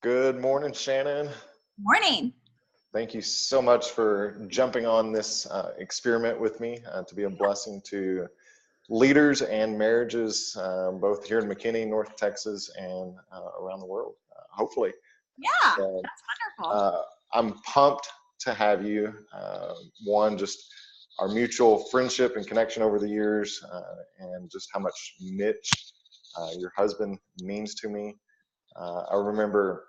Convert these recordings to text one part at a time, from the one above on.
Good morning, Shannon. Morning. Thank you so much for jumping on this experiment with me to be a blessing to leaders and marriages, both here in McKinney, North Texas, and around the world, hopefully. Yeah, So, that's wonderful. I'm pumped to have you. One, just our mutual friendship and connection over the years, and just how much Mitch, your husband, means to me. I remember,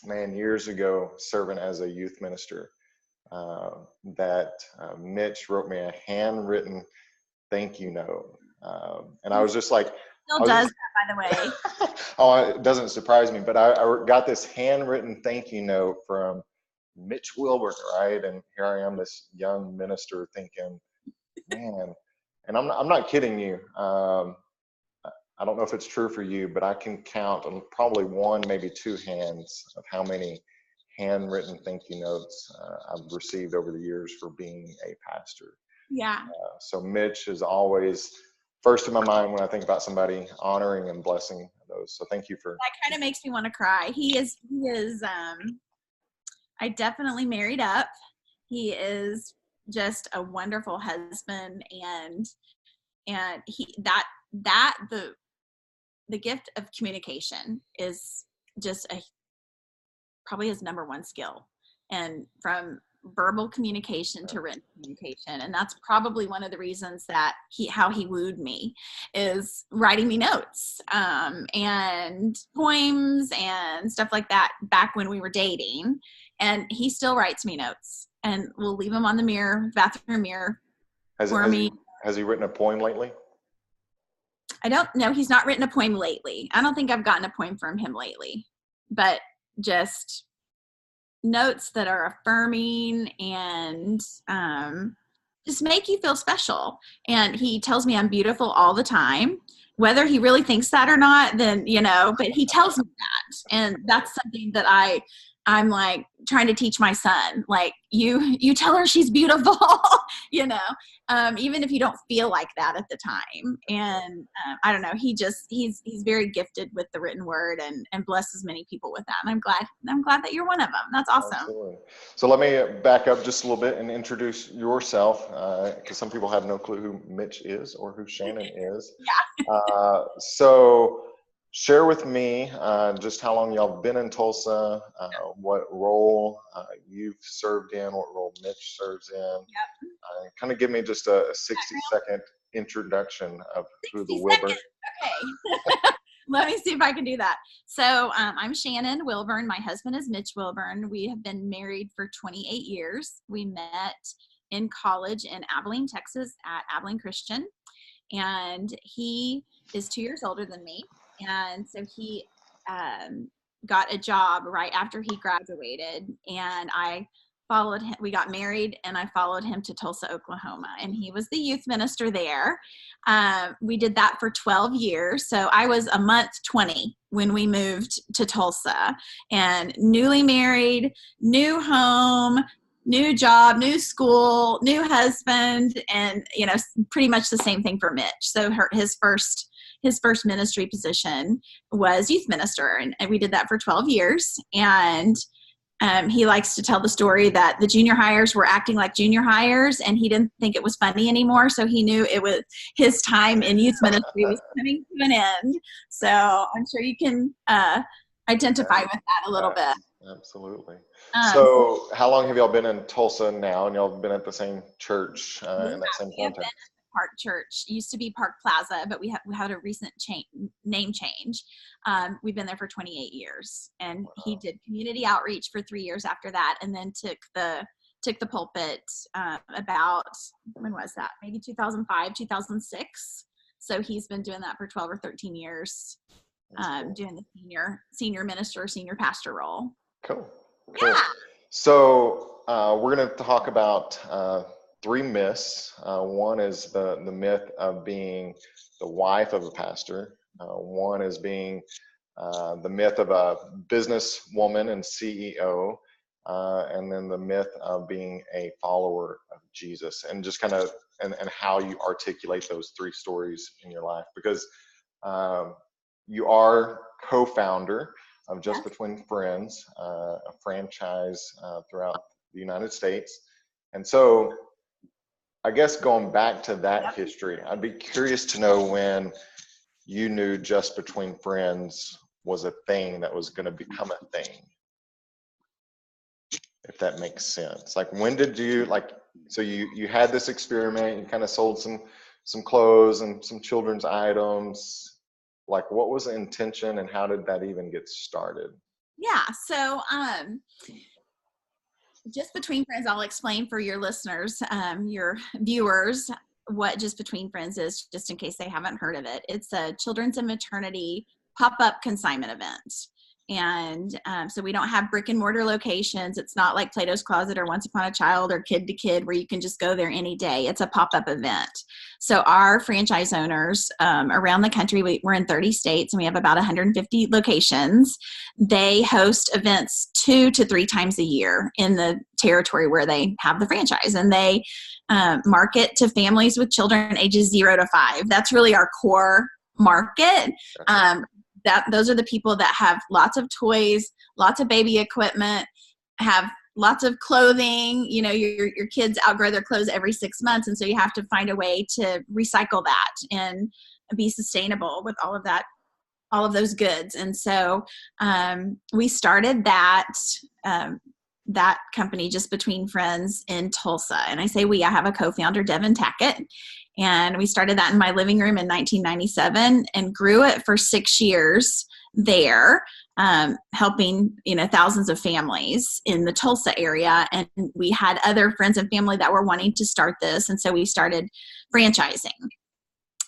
man, years ago, serving as a youth minister, that Mitch wrote me a handwritten thank you note. And I was just like, Still does that, by the way. oh, it doesn't surprise me, but I got this handwritten thank you note from Mitch Wilburn, right? And here I am, this young minister thinking, man, and I'm not kidding you. I don't know if it's true for you, but I can count on probably one, maybe two hands of how many handwritten thank you notes I've received over the years for being a pastor. Yeah. So Mitch is always first in my mind when I think about somebody honoring and blessing those. So thank you for. That kind of makes me want to cry. He is, I definitely married up. He is just a wonderful husband, and the gift of communication is just probably his number one skill, and from verbal communication to written communication. And that's probably one of the reasons that how he wooed me is writing me notes, and poems and stuff like that back when we were dating. And he still writes me notes, and we'll leave them on the bathroom mirror for me. Has he written a poem lately? I don't know. He's not written a poem lately. I don't think I've gotten a poem from him lately, but just notes that are affirming and just make you feel special. And he tells me I'm beautiful all the time. Whether he really thinks that or not, then, but he tells me that. And that's something that I'm like trying to teach my son, like you tell her she's beautiful, even if you don't feel like that at the time. And I don't know, he's very gifted with the written word and blesses many people with that. And I'm glad that you're one of them. That's awesome. Absolutely. So let me back up just a little bit and introduce yourself, because some people have no clue who Mitch is or who Shannon is. Yeah. So share with me just how long y'all been in Tulsa, what role you've served in, what role Mitch serves in. Yep. Kind of give me just a 60-second introduction of who the Wilburn. Okay. Let me see if I can do that. So I'm Shannon Wilburn. My husband is Mitch Wilburn. We have been married for 28 years. We met in college in Abilene, Texas at Abilene Christian. And he is 2 years older than me. And so he got a job right after he graduated, and I followed him. We got married, and I followed him to Tulsa, Oklahoma, and he was the youth minister there. We did that for 12 years. So I was a month 20 when we moved to Tulsa, and newly married, new home, new job, new school, new husband, and pretty much the same thing for Mitch. So his first ministry position was youth minister, and we did that for 12 years. And he likes to tell the story that the junior hires were acting like junior hires, and he didn't think it was funny anymore. So he knew it was his time in youth ministry was coming to an end. So I'm sure you can identify with that a little bit. Absolutely. So how long have y'all been in Tulsa now, and y'all been at the same church in that same context? Park Church. It used to be Park Plaza, but we had a recent name change. We've been there for 28 years, and wow. He did community outreach for 3 years after that, and then took the pulpit about, when was that? Maybe 2005, 2006. So he's been doing that for 12 or 13 years, cool. Doing the senior minister, senior pastor role. Cool. Yeah. So we're going to talk about 3 myths. One is the myth of being the wife of a pastor. One is being the myth of a businesswoman and CEO. And then the myth of being a follower of Jesus, and just kind of and how you articulate those 3 stories in your life, because you are co-founder of Just Between Friends, a franchise throughout the United States. And so I guess going back to that history, I'd be curious to know when you knew Just Between Friends was a thing that was going to become a thing, if that makes sense. Like, when did you, like, so you had this experiment, you kind of sold some clothes and some children's items. Like, what was the intention and how did that even get started? Yeah. So, Just Between Friends, I'll explain for your listeners, your viewers, what Just Between Friends is, just in case they haven't heard of it. It's a children's and maternity pop-up consignment event. And so we don't have brick and mortar locations. It's not like Plato's Closet or Once Upon a Child or Kid to Kid where you can just go there any day. It's a pop-up event. So our franchise owners around the country, we're in 30 states and we have about 150 locations. They host events 2 to 3 times a year in the territory where they have the franchise. And they market to families with children ages 0 to 5. That's really our core market. Those are the people that have lots of toys, lots of baby equipment, have lots of clothing. You know, your kids outgrow their clothes every 6 months. And so you have to find a way to recycle that and be sustainable with all of that, all of those goods. And so we started that company, Just Between Friends, in Tulsa. And I say we, I have a co-founder, Devin Tackett. And we started that in my living room in 1997 and grew it for 6 years there, helping, thousands of families in the Tulsa area. And we had other friends and family that were wanting to start this. And so we started franchising.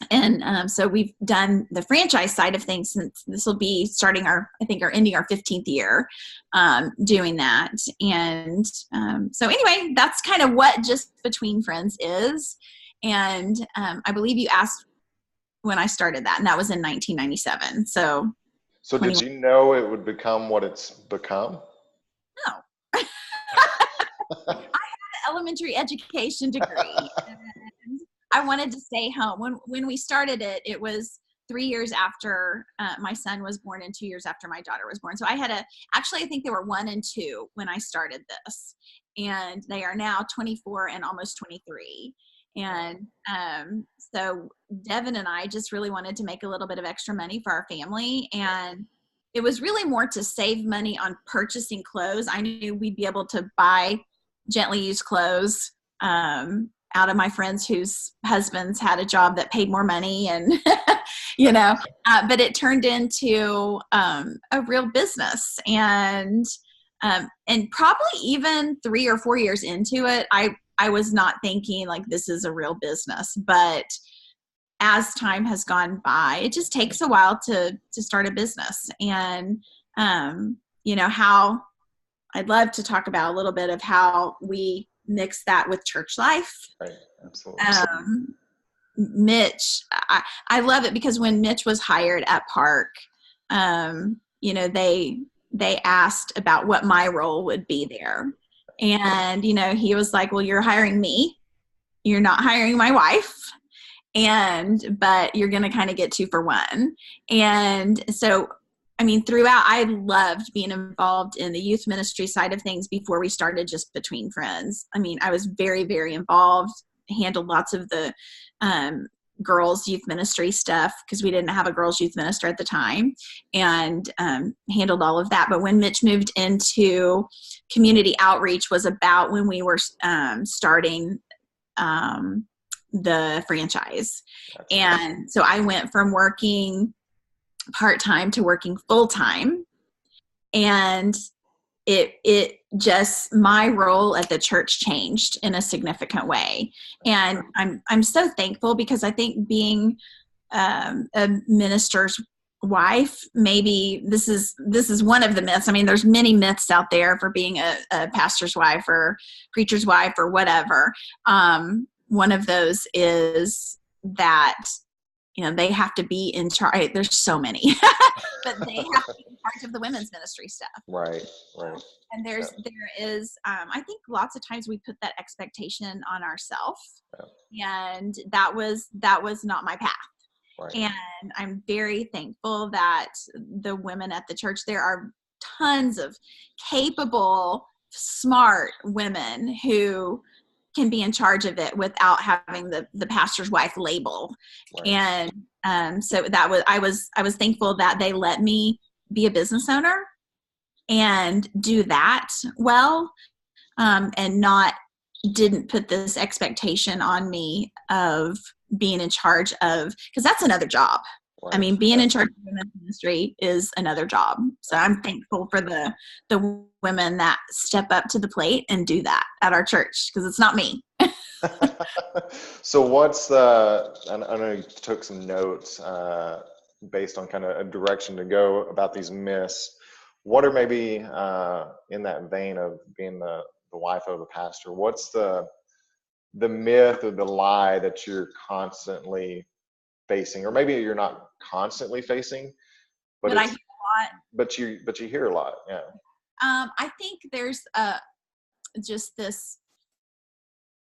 And so we've done the franchise side of things since this will be starting ending our 15th year doing that. And so anyway, that's kind of what Just Between Friends is. And I believe you asked when I started that, and that was in 1997. So did you know it would become what it's become? No. I had an elementary education degree. And I wanted to stay home. When we started it, it was 3 years after my son was born and 2 years after my daughter was born. So I think they were 1 and 2 when I started this. And they are now 24 and almost 23. And so Devin and I just really wanted to make a little bit of extra money for our family. And it was really more to save money on purchasing clothes. I knew we'd be able to buy gently used clothes out of my friends whose husbands had a job that paid more money. And, but it turned into a real business. And probably even 3 or 4 years into it, I was not thinking like this is a real business, but as time has gone by, it just takes a while to start a business. And, how I'd love to talk about a little bit of how we mix that with church life. Right. Absolutely. Mitch, I love it because when Mitch was hired at Park, they asked about what my role would be there. And, he was like, well, you're hiring me. You're not hiring my wife. But you're going to kind of get 2 for 1. And so, throughout, I loved being involved in the youth ministry side of things before we started Just Between Friends. I was very, very involved, handled lots of the girls youth ministry stuff because we didn't have a girls youth minister at the time, and handled all of that. But when Mitch moved into community outreach was about when we were starting the franchise. Gotcha. And so I went from working part-time to working full-time, and it just, my role at the church changed in a significant way. And I'm so thankful because I think being a minister's wife, maybe this is one of the myths. There's many myths out there for being a pastor's wife or preacher's wife or whatever. One of those is that, they have to be in charge. There's so many, but they have to be in charge of the women's ministry stuff. Right. And there is, I think lots of times we put that expectation on ourselves, and that was not my path. Right. And I'm very thankful that the women at the church, there are tons of capable, smart women who can be in charge of it without having the pastor's wife label. Right. And so I was thankful that they let me be a business owner and do that well, and didn't put this expectation on me of being in charge of, because that's another job. Right. I mean, being in charge of women's ministry is another job. So I'm thankful for the women that step up to the plate and do that at our church, because it's not me. So I know you took some notes based on kind of a direction to go about these myths. What are maybe in that vein of being the wife of a pastor, what's the myth or the lie that you're constantly facing, or maybe you're not constantly facing, but I hear a lot. But you hear a lot, yeah. I think there's just this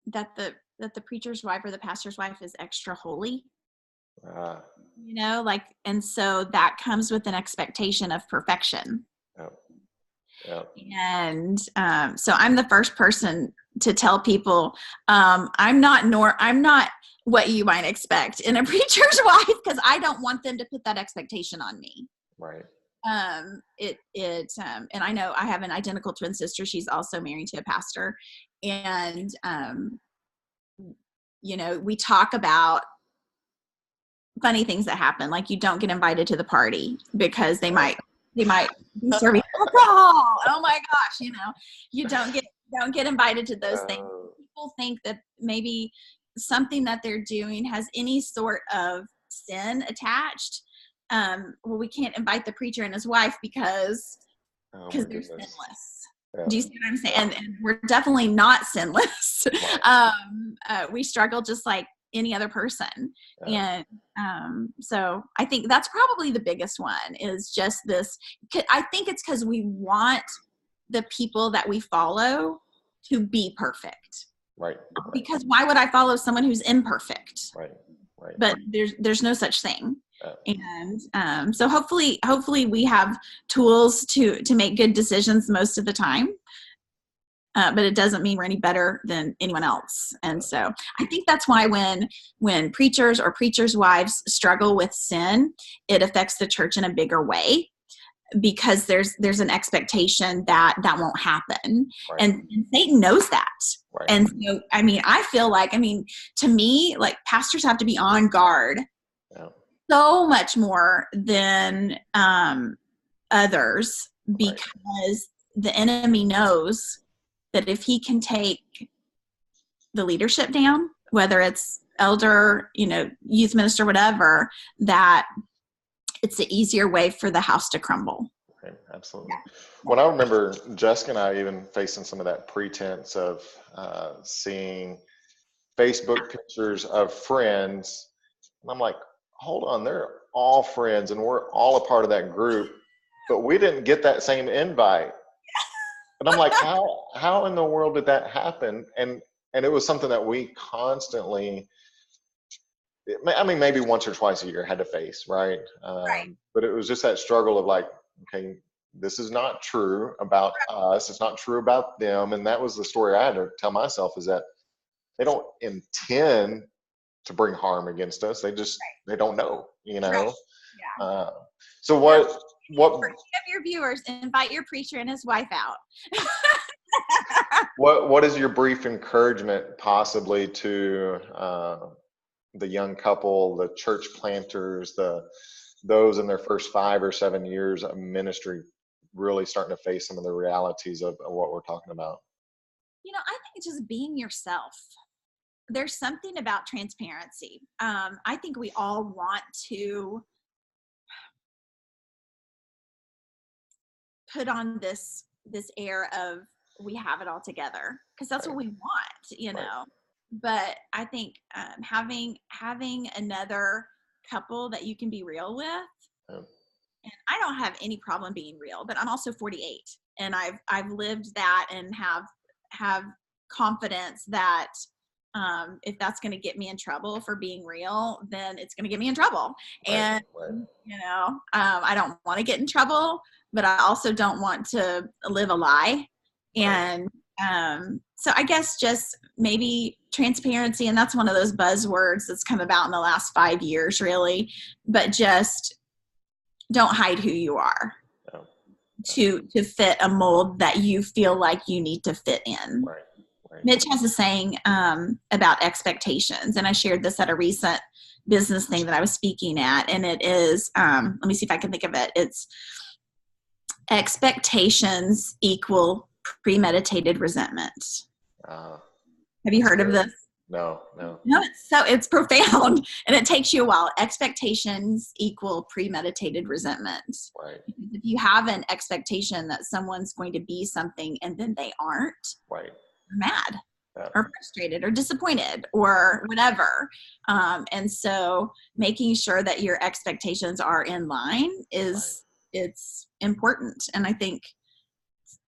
that the preacher's wife or the pastor's wife is extra holy. And so that comes with an expectation of perfection. Yep. Yep. And so I'm the first person to tell people I'm not what you might expect in a preacher's wife, because I don't want them to put that expectation on me. Right. And I know I have an identical twin sister. She's also married to a pastor, and we talk about funny things that happen, like you don't get invited to the party because they might be serving alcohol. Oh my gosh, you don't get invited to those things. People think that maybe something that they're doing has any sort of sin attached. Well, we can't invite the preacher and his wife because they're sinless. Yeah. Do you see what I'm saying? And we're definitely not sinless. Right. We struggle just like any other person. Yeah. And so I think that's probably the biggest one, is just this. I think it's because we want the people that we follow to be perfect. Right. Because why would I follow someone who's imperfect? Right. But there's no such thing. And so hopefully we have tools to make good decisions most of the time. But it doesn't mean we're any better than anyone else. And so I think that's why when preachers or preachers' wives struggle with sin, it affects the church in a bigger way, because there's an expectation that won't happen. Right. And Satan knows that. Right. And so, I feel like, to me, like, pastors have to be on guard so much more than others, because the enemy knows that if he can take the leadership down, whether it's elder, youth minister, whatever, that it's the easier way for the house to crumble. Right, absolutely. Yeah. When I remember Jessica and I even facing some of that pretense of seeing Facebook pictures of friends, and I'm like, hold on, they're all friends and we're all a part of that group, but we didn't get that same invite. And I'm like, how in the world did that happen? And it was something that we constantly, maybe once or twice a year had to face, right? Right. But it was just that struggle of like, okay, this is not true about us. It's not true about them. And that was the story I had to tell myself, is that they don't intend to bring harm against us. They just, they don't know, Right. Yeah. So what of your viewers, invite your preacher and his wife out. What is your brief encouragement possibly to the young couple, the church planters, those in their first 5 or 7 years of ministry, really starting to face some of the realities of what we're talking about? I think it's just being yourself. There's something about transparency. I think we all want to put on this air of we have it all together, because that's right. What we want, Right. But I think having another couple that you can be real with, and I don't have any problem being real, but I'm also 48, and I've lived that and have confidence that if that's going to get me in trouble for being real, then it's going to get me in trouble. Right, And, right. I don't want to get in trouble, but I also don't want to live a lie. Right. And so I guess just maybe transparency, and that's one of those buzzwords that's come about in the last 5 years, really, but just don't hide who you are Yeah. to fit a mold that you feel like you need to fit in. Right. Right. Mitch has a saying about expectations, and I shared this at a recent business thing that I was speaking at, and it is, let me see if I can think of it. It's expectations equal premeditated resentment. Have you heard of this? No, no. No, it's profound, and it takes you a while. Expectations equal premeditated resentment. Right. If you have an expectation that someone's going to be something and then they aren't, Right. you're mad. Yeah. Or frustrated or disappointed or whatever. And so making sure that your expectations are in line it's important. And I think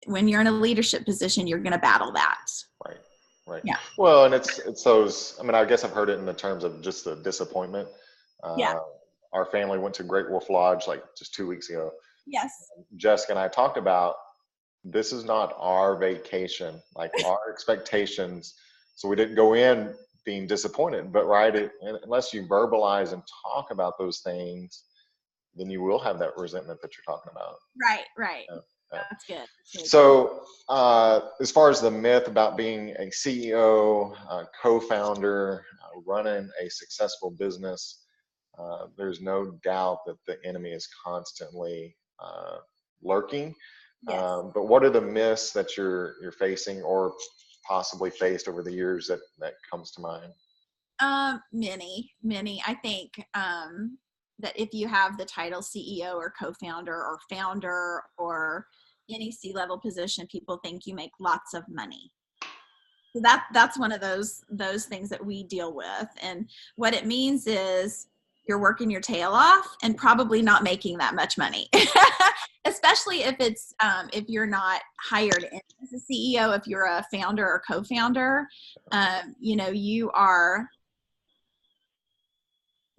when you're in a leadership position, you're going to battle that. Right. Right. Yeah. Well, and it's those, I mean, I guess I've heard it in the terms of just the disappointment. Yeah. Our family went to Great Wolf Lodge like just 2 weeks ago. Yes. Jessica and I talked about, this is not our vacation, like our expectations. So we didn't go in being disappointed, but unless you verbalize and talk about those things, then you will have that resentment that you're talking about. Right. Yeah. That's good. So as far as the myth about being a CEO, co-founder, running a successful business, there's no doubt that the enemy is constantly lurking. Yes. But what are the myths that you're facing or possibly faced over the years that comes to mind? Many. I think that if you have the title CEO or co-founder or founder or any C-level position, people think you make lots of money. So that's one of those things that we deal with. And what it means is you're working your tail off and probably not making that much money, especially if it's if you're not hired in as a CEO, if you're a founder or co-founder, you are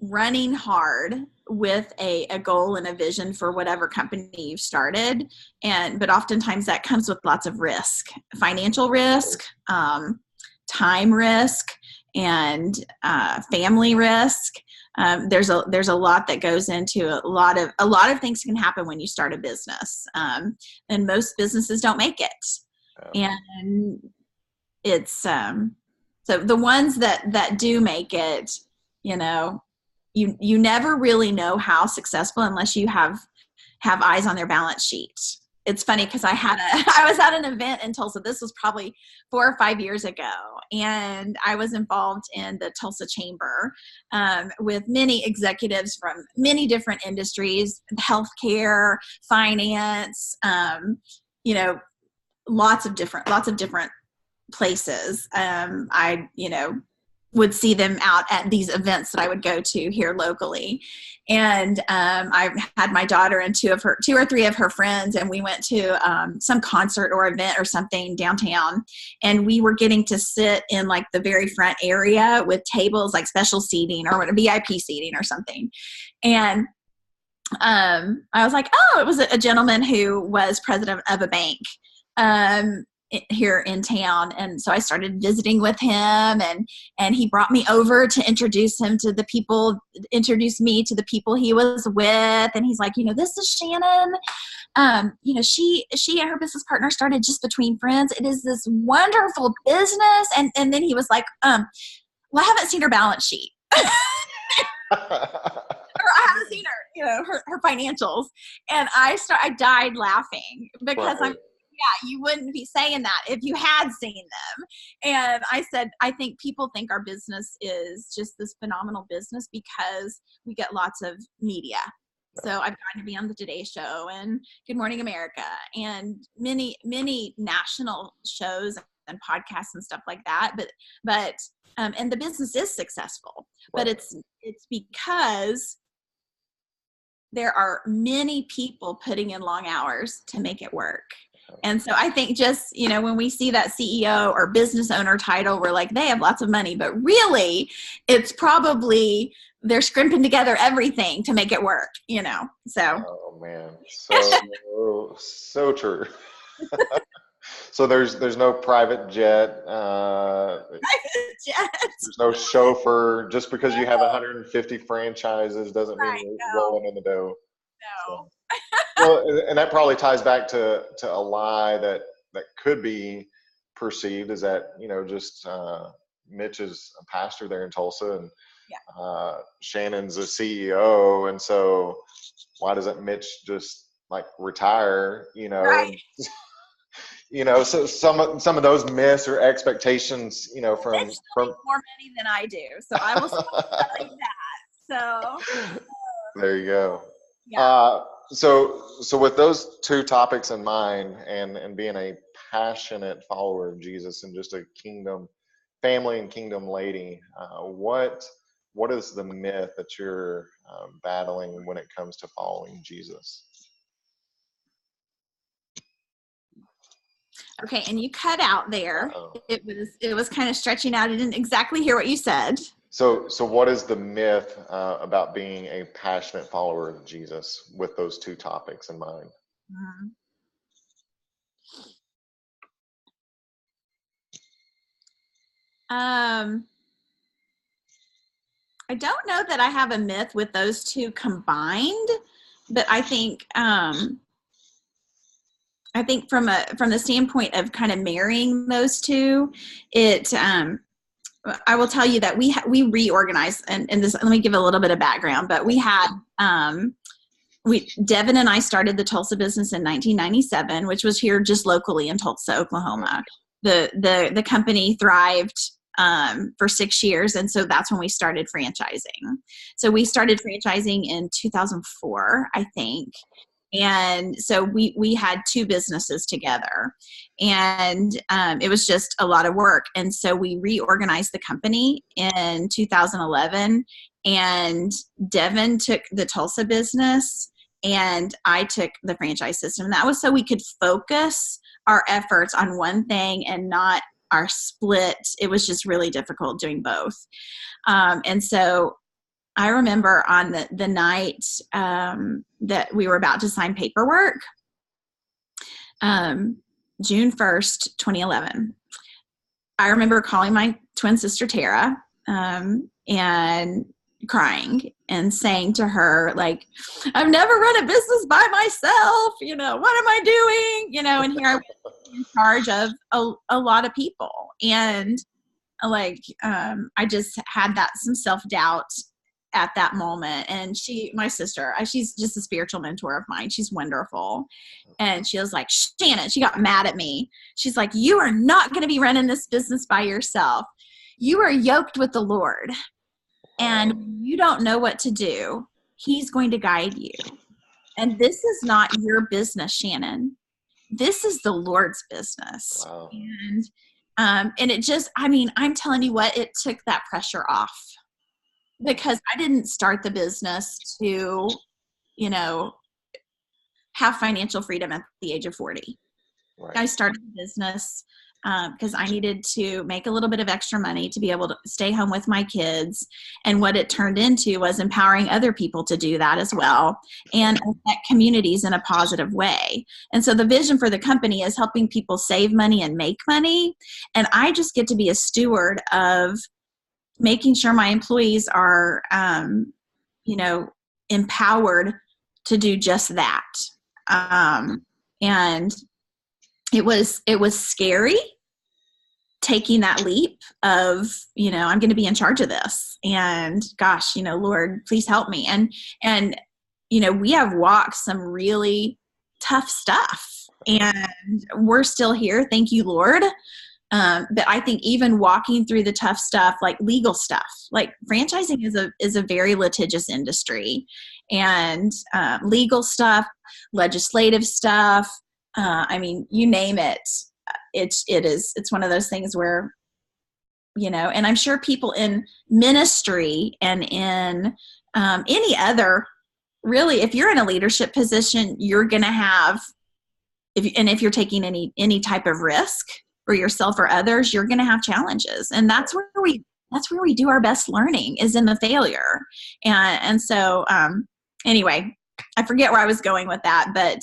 running hard with a goal and a vision for whatever company you've started. But oftentimes that comes with lots of risk, financial risk, time risk, and family risk. There's a lot that goes into a lot of things can happen when you start a business. And most businesses don't make it. And it's, so the ones that do make it, you never really know how successful unless you have eyes on their balance sheet. It's funny because I was at an event in Tulsa. This was probably 4 or 5 years ago, and I was involved in the Tulsa Chamber with many executives from many different industries, healthcare, finance, lots of different places. I would see them out at these events that I would go to here locally. And I had my daughter and 2 or 3 of her friends, and we went to some concert or event or something downtown. And we were getting to sit in like the very front area with tables, like special seating or VIP seating or something. And I was like, oh, it was a gentleman who was president of a bank here in town. And so I started visiting with him, and he brought me over to introduce me to the people he was with. And he's like, this is Shannon. She and her business partner started just between friends. It is this wonderful business. And then he was like, well, I haven't seen her balance sheet. Or I haven't seen her financials. And I died laughing because you wouldn't be saying that if you had seen them. And I said, I think people think our business is just this phenomenal business because we get lots of media. So I've gotten to be on the Today Show and Good Morning America and many, many national shows and podcasts and stuff like that. But and the business is successful, but it's because there are many people putting in long hours to make it work. And so I think just, when we see that CEO or business owner title, we're like, they have lots of money, but really it's probably they're scrimping together everything to make it work, so. Oh man, so true. So there's no private jet. Private jet. There's no chauffeur. Just because you have 150 franchises doesn't mean you're rolling in the dough. No. So, well, and that probably ties back to a lie that could be perceived is that, just Mitch is a pastor there in Tulsa, and Shannon's a CEO, and so why doesn't Mitch just like retire? Right. So some of those myths or expectations, from more money than I do, so I will stop telling that. So there you go. Yeah. So with those two topics in mind, and being a passionate follower of Jesus and just a kingdom family and kingdom lady, what is the myth that you're battling when it comes to following Jesus? Okay, and you cut out there. Uh-oh. It was kind of stretching out. I didn't exactly hear what you said. So what is the myth about being a passionate follower of Jesus with those two topics in mind? I don't know that I have a myth with those two combined, but I think from the standpoint of kind of marrying those two, I will tell you that we reorganized, and this, let me give a little bit of background, but we had, Devin and I started the Tulsa business in 1997, which was here just locally in Tulsa, Oklahoma. The company thrived for 6 years, and so that's when we started franchising. So we started franchising in 2004, I think. And so we had two businesses together, and it was just a lot of work. And so we reorganized the company in 2011, and Devin took the Tulsa business and I took the franchise system. And that was so we could focus our efforts on one thing and not our split. It was just really difficult doing both. And so I remember on the night that we were about to sign paperwork, June 1st, 2011, I remember calling my twin sister, Tara, and crying and saying to her, like, I've never run a business by myself. What am I doing? And here I was in charge of a lot of people. And I just had some self-doubt at that moment. And my sister, she's just a spiritual mentor of mine. She's wonderful. And she was like, Shannon, she got mad at me. She's like, you are not going to be running this business by yourself. You are yoked with the Lord. And you don't know what to do. He's going to guide you. And this is not your business, Shannon. This is the Lord's business. Wow. And it just, I'm telling you what, it took that pressure off. Because I didn't start the business to, have financial freedom at the age of 40. Right. I started the business because I needed to make a little bit of extra money to be able to stay home with my kids. And what it turned into was empowering other people to do that as well and affect communities in a positive way. And so the vision for the company is helping people save money and make money. And I just get to be a steward of making sure my employees are, empowered to do just that. And it was scary taking that leap of, I'm going to be in charge of this, and gosh, Lord, please help me. And, we have walked some really tough stuff, and we're still here. Thank you, Lord. But I think even walking through the tough stuff, like legal stuff, like franchising is a very litigious industry, and legal stuff, legislative stuff. You name it. It's one of those things where, and I'm sure people in ministry and in any other, really, if you're in a leadership position, you're going to have if you're taking any type of risk for yourself or others, you're going to have challenges. And that's where we do our best learning, is in the failure. And so, anyway, I forget where I was going with that, but,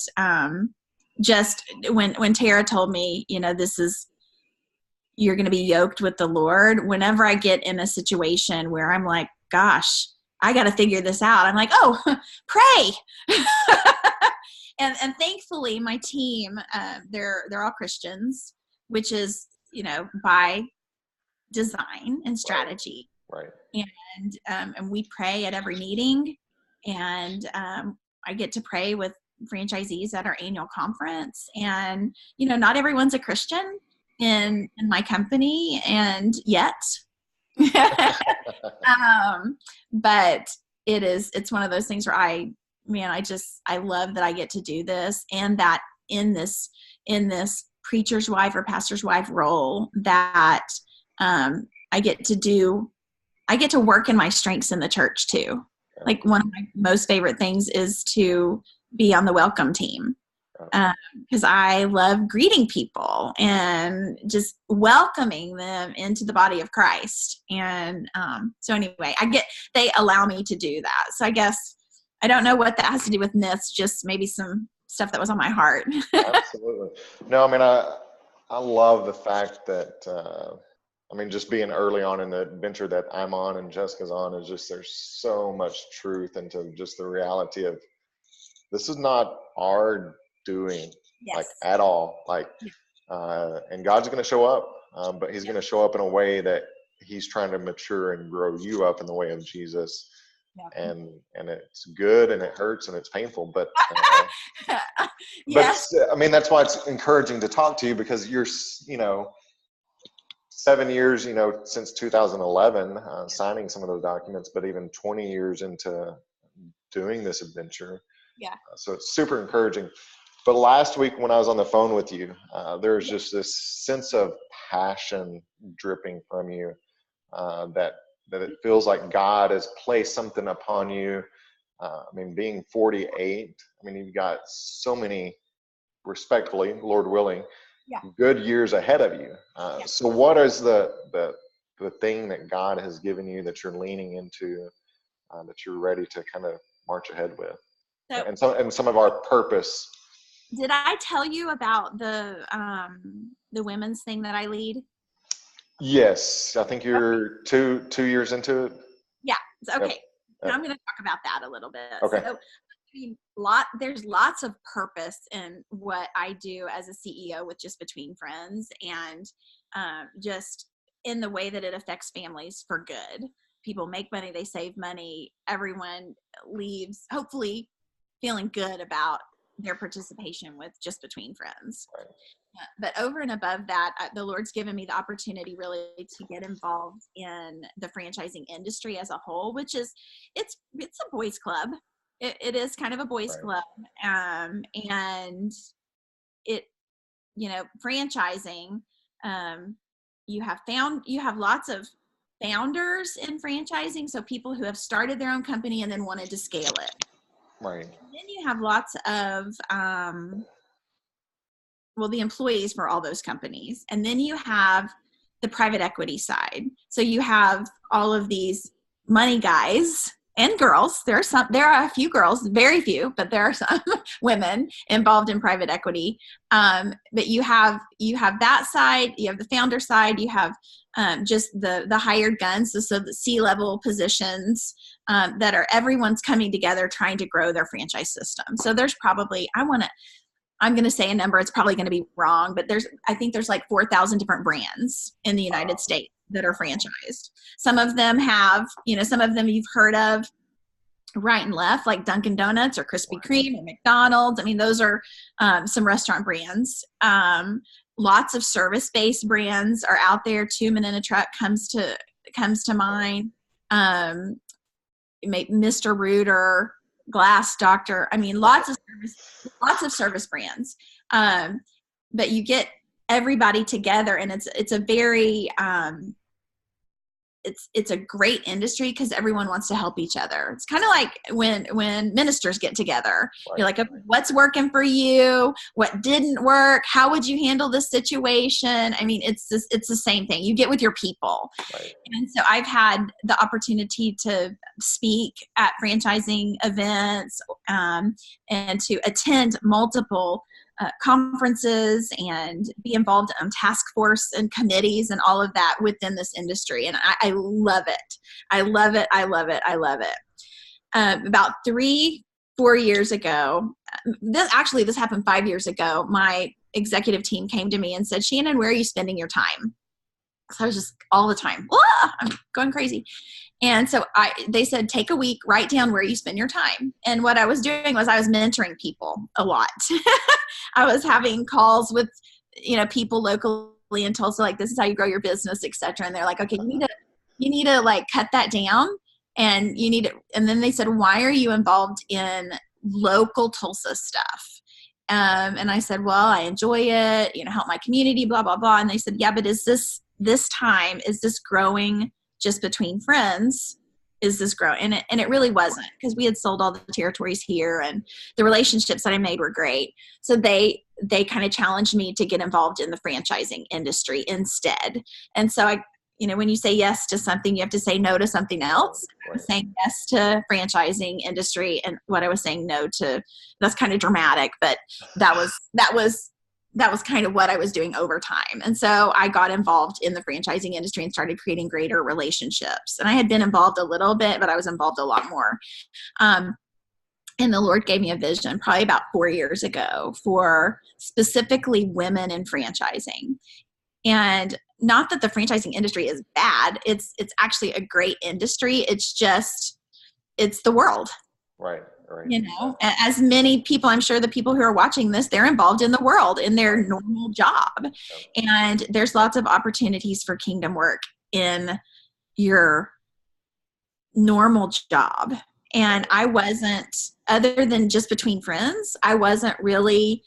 just when Tara told me, you're going to be yoked with the Lord, whenever I get in a situation where I'm like, gosh, I got to figure this out, I'm like, oh, pray. And thankfully my team, they're all Christians, which is, by design and strategy. Right. And we pray at every meeting, and I get to pray with franchisees at our annual conference. And, not everyone's a Christian in my company, and yet, but it's one of those things where I love that I get to do this, and that in this preacher's wife or pastor's wife role, that I get to work in my strengths in the church too. Like, one of my most favorite things is to be on the welcome team, because I love greeting people and just welcoming them into the body of Christ. And so anyway, they allow me to do that. So I guess, I don't know what that has to do with myths, just maybe some stuff that was on my heart. Absolutely. No, I mean, I love the fact that, just being early on in the adventure that I'm on and Jessica's on, is just, there's so much truth into just the reality of, this is not our doing, Yes. like, at all. Like, and God's going to show up, but he's going to show up in a way that he's trying to mature and grow you up in the way of Jesus. Yeah. And it's good, and it hurts, and it's painful, but yes. but that's why it's encouraging to talk to you, because you're 7 years since 2011 signing some of those documents, but even 20 years into doing this adventure. Yeah. So it's super encouraging. But last week when I was on the phone with you, there was just this sense of passion dripping from you, that it feels like God has placed something upon you. Being 48, you've got so many, respectfully, Lord willing, good years ahead of you. So what is the thing that God has given you that you're leaning into, that you're ready to kind of march ahead with? So, and some of our purpose. Did I tell you about the women's thing that I lead? Yes, I think you're two years into it. Yeah. Okay. Yep. Now I'm going to talk about that a little bit. Okay. So, there's lots of purpose in what I do as a CEO with Just Between Friends, and just in the way that it affects families for good. People make money, they save money. Everyone leaves, hopefully, feeling good about their participation with Just Between Friends. Right. But over and above that, the Lord's given me the opportunity really to get involved in the franchising industry as a whole, which is, it's a boys club. It is kind of a boys club. And it, franchising, you have lots of founders in franchising. So people who have started their own company and then wanted to scale it. Right. And then you have lots of, the employees for all those companies. And then you have the private equity side. So you have all of these money guys and girls. There are a few girls, very few, but there are some women involved in private equity. But you have that side, you have the founder side, you have just the hired guns, so the C-level positions that are, everyone's coming together trying to grow their franchise system. So there's probably, I'm going to say a number, it's probably going to be wrong, but I think there's like 4,000 different brands in the United States that are franchised. Some of them you've heard of right and left, like Dunkin' Donuts or Krispy Kreme or McDonald's. Those are some restaurant brands. Lots of service-based brands are out there. 2 Men in a Truck comes to mind. Mr. Rooter, Glass Doctor. Lots of service brands. But you get everybody together, and it's a very it's a great industry because everyone wants to help each other. It's kind of like when ministers get together. Right. You're like, okay, what's working for you? What didn't work? How would you handle this situation? I mean, it's the same thing. You get with your people. Right. And so I've had the opportunity to speak at franchising events and to attend multiple conferences and be involved in task force and committees and all of that within this industry. And I love it. I love it. I love it. I love it. About 3-4 years ago, this happened 5 years ago, my executive team came to me and said, Shannon, where are you spending your time? So I was just all the time, I'm going crazy. And so they said, take a week, write down where you spend your time. And what I was doing was I was mentoring people a lot. I was having calls with, people locally in Tulsa, like, this is how you grow your business, et cetera. And they're like, okay, you need to like cut that down, and you need to, and then they said, why are you involved in local Tulsa stuff? And I said, well, I enjoy it, help my community, blah, blah, blah. And they said, yeah, but is this time, is this growing just between friends? Is this growing? And it really wasn't, because we had sold all the territories here and the relationships that I made were great. So they kind of challenged me to get involved in the franchising industry instead. And so when you say yes to something, you have to say no to something else. I was saying yes to franchising industry, and what I was saying no to, that's kind of dramatic, but that was kind of what I was doing over time. And so I got involved in the franchising industry and started creating greater relationships. And I had been involved a little bit, but I was involved a lot more. And the Lord gave me a vision probably about 4 years ago for specifically women in franchising. And not that the franchising industry is bad. It's actually a great industry. It's the world. Right. As many people, I'm sure the people who are watching this, they're involved in the world in their normal job. And there's lots of opportunities for kingdom work in your normal job. And I wasn't, other than just between friends, I wasn't really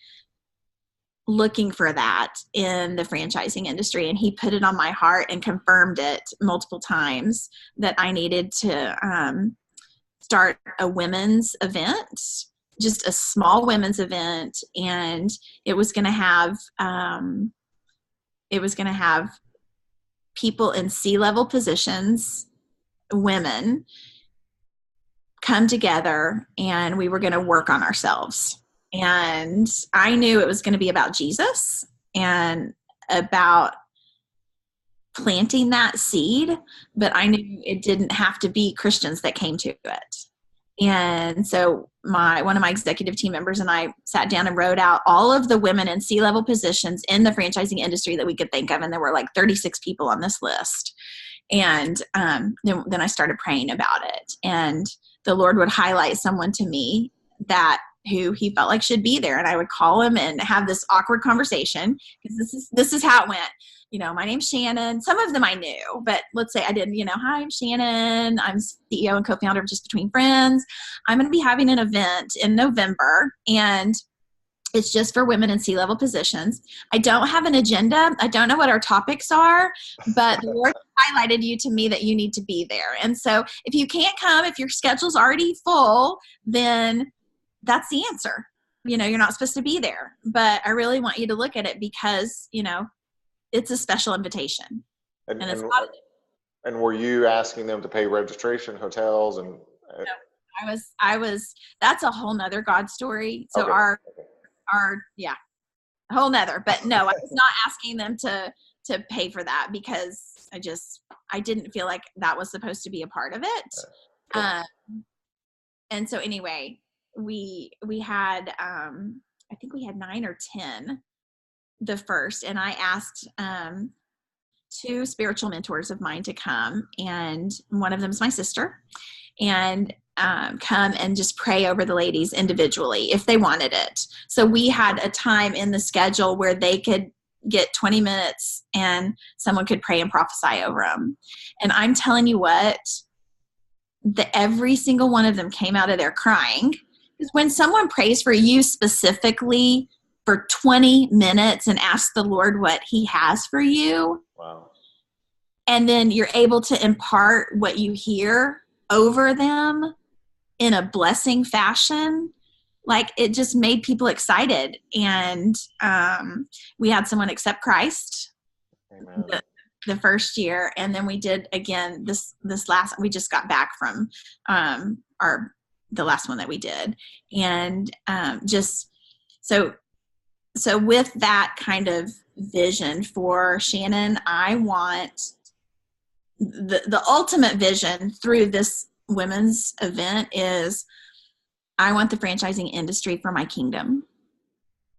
looking for that in the franchising industry. And he put it on my heart and confirmed it multiple times that I needed to start a women's event, just a small women's event. And it was going to have people in C-level positions, women, come together, and we were going to work on ourselves. And I knew it was going to be about Jesus and about planting that seed, but I knew it didn't have to be Christians that came to it. And so one of my executive team members and I sat down and wrote out all of the women in C-level positions in the franchising industry that we could think of. And there were like 36 people on this list. And then I started praying about it. And the Lord would highlight someone to me who he felt like should be there. And I would call him and have this awkward conversation, because this is how it went. My name's Shannon. Some of them I knew, but let's say I didn't, hi, I'm Shannon. I'm CEO and co-founder of Just Between Friends. I'm going to be having an event in November, and it's just for women in C-level positions. I don't have an agenda. I don't know what our topics are, but the Lord highlighted you to me that you need to be there. And so if you can't come, if your schedule's already full, then that's the answer. You're not supposed to be there, but I really want you to look at it because, it's a special invitation. And it's not. And were you asking them to pay registration, hotels, and? No, I was, that's a whole nother God story. So a whole nother, but no, I was not asking them to pay for that, because I didn't feel like that was supposed to be a part of it. And so anyway, we had, I think we had 9 or 10 the first, and I asked 2 spiritual mentors of mine to come, and one of them is my sister, and come and just pray over the ladies individually if they wanted it. So we had a time in the schedule where they could get 20 minutes and someone could pray and prophesy over them. And I'm telling you what, every single one of them came out of there crying, because when someone prays for you specifically for 20 minutes and asks the Lord what he has for you, wow, and then you're able to impart what you hear over them in a blessing fashion. Like, it just made people excited. And we had someone accept Christ the first year. And then we did again this last, we just got back from the last one that we did. And just so with that kind of vision for Shannon, I want the ultimate vision through this women's event is I want the franchising industry for my kingdom.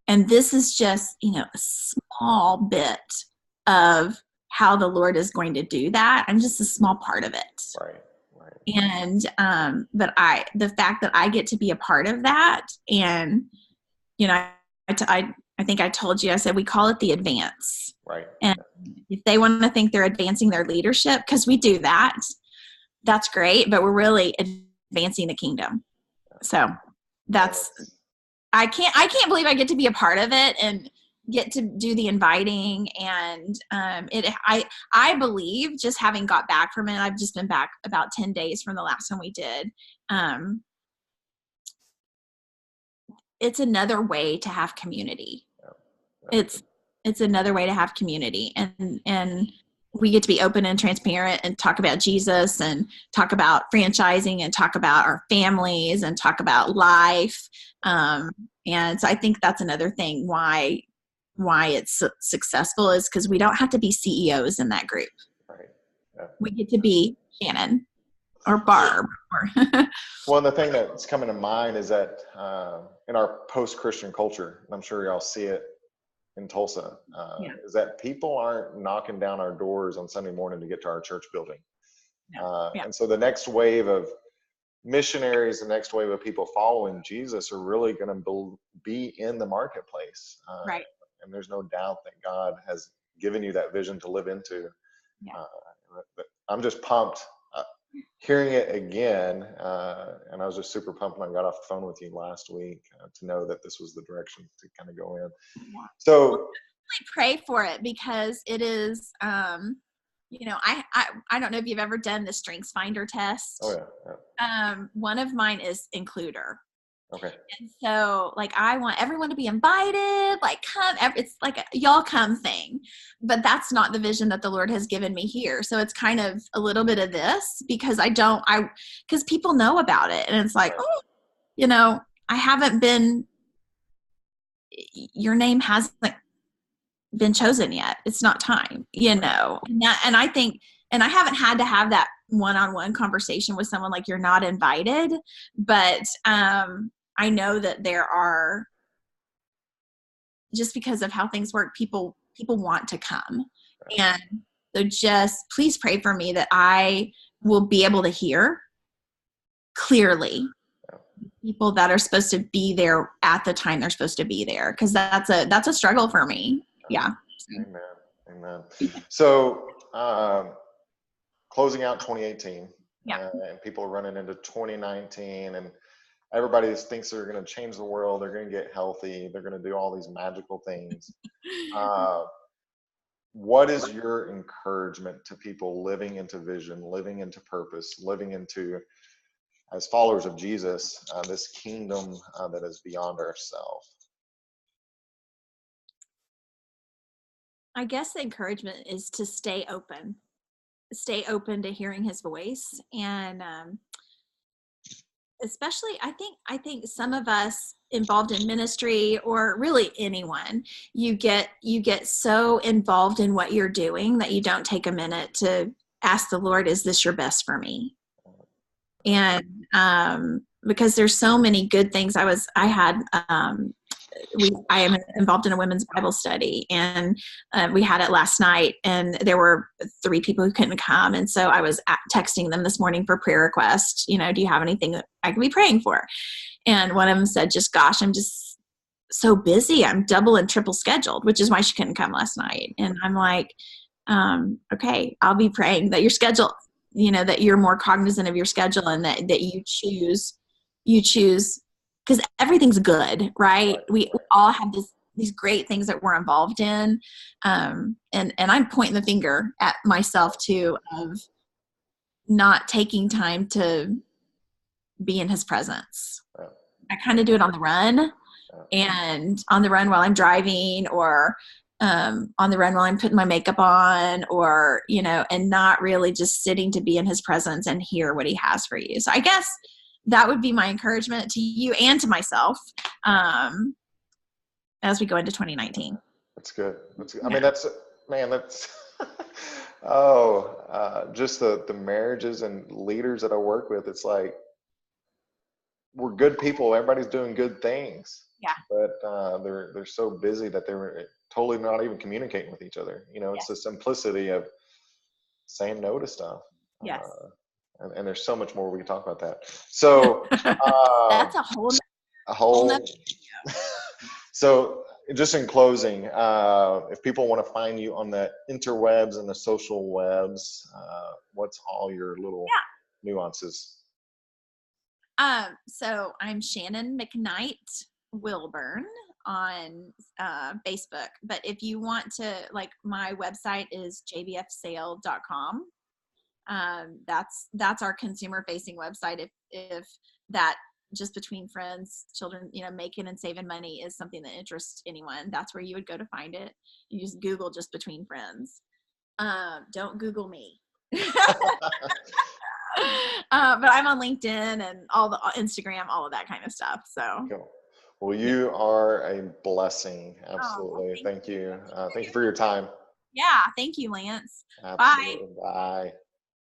And this is just, a small bit of how the Lord is going to do that. I'm just a small part of it. Right. And, but the fact that I get to be a part of that, and, I think I told you, I said, we call it the advance. Right. And if they want to think they're advancing their leadership, because we do that, that's great, but we're really advancing the kingdom. So I can't believe I get to be a part of it and get to do the inviting. And I believe, just having got back from it, I've just been back about 10 days from the last one we did. It's another way to have community. It's another way to have community, and we get to be open and transparent and talk about Jesus and talk about franchising and talk about our families and talk about life. And so I think that's another thing why it's successful, is because we don't have to be CEOs in that group. Right. Yeah. We get to be Shannon or Barb. Well, the thing that's coming to mind is that in our post-Christian culture, and I'm sure y'all see it in Tulsa, is that people aren't knocking down our doors on Sunday morning to get to our church building. And so the next wave of missionaries, the next wave of people following Jesus are really going to be in the marketplace. Right. And there's no doubt that God has given you that vision to live into. I'm just pumped hearing it again. And I was just super pumped when I got off the phone with you last week to know that this was the direction to kind of go in. So really pray for it, because it is, I don't know if you've ever done the Strengths Finder test. Oh yeah. One of mine is includer. Okay. And so, like, I want everyone to be invited, like, come, it's like a y'all come thing, but that's not the vision that the Lord has given me here. So it's kind of a little bit of this, because because people know about it, and it's like, I haven't been, your name hasn't been chosen yet. It's not time, and I think, and I haven't had to have that one-on-one conversation with someone like, you're not invited, but I know that there are, just because of how things work, people want to come. And so just please pray for me that I will be able to hear clearly people that are supposed to be there at the time they're supposed to be there, because that's a struggle for me. Yeah. Amen. So closing out 2018, and people are running into 2019, and everybody thinks they're going to change the world, they're going to get healthy, they're going to do all these magical things. What is your encouragement to people living into vision, living into purpose, living into, as followers of Jesus, this kingdom that is beyond ourselves? I guess the encouragement is to stay open to hearing his voice. And especially, I think some of us involved in ministry, or really anyone, you get so involved in what you're doing that you don't take a minute to ask the Lord, is this your best for me? And because there's so many good things. I am involved in a women's Bible study, and we had it last night, and there were 3 people who couldn't come. And so I was texting them this morning for prayer requests. Do you have anything that I can be praying for? And one of them said, gosh, I'm just so busy. I'm double and triple scheduled, which is why she couldn't come last night. And I'm like, okay, I'll be praying that your schedule, that you're more cognizant of your schedule, and that you choose, because everything's good, right? We all have this these great things that we're involved in. And I'm pointing the finger at myself too, of not taking time to be in his presence. Yeah. I kind of do it on the run, and on the run while I'm driving, or on the run while I'm putting my makeup on, or, you know, and not really just sitting to be in his presence and hear what he has for you. So I guess that would be my encouragement to you and to myself as we go into 2019. That's good. That's good. I mean, that's oh, just the marriages and leaders that I work with, it's like, we're good people. Everybody's doing good things. Yeah. But they're so busy that they're totally not even communicating with each other. You know, it's the simplicity of saying no to stuff. Yes. And there's so much more we can talk about that. So that's a whole So just in closing, if people want to find you on the interwebs and the social webs, what's all your little nuances? So I'm Shannon McKnight Wilburn on Facebook. But if you want to, like, my website is jbfsale.com. That's our consumer facing website. If that, just between friends, children, you know, making and saving money is something that interests anyone, that's where you would go to find it. You just Google just between friends. Don't Google me. But I'm on LinkedIn and all the Instagram, all of that kind of stuff. So cool. Well, you are a blessing. Absolutely. Oh, thank you. Thank you for your time. Yeah. Thank you, Lance. Absolutely. Bye. Bye.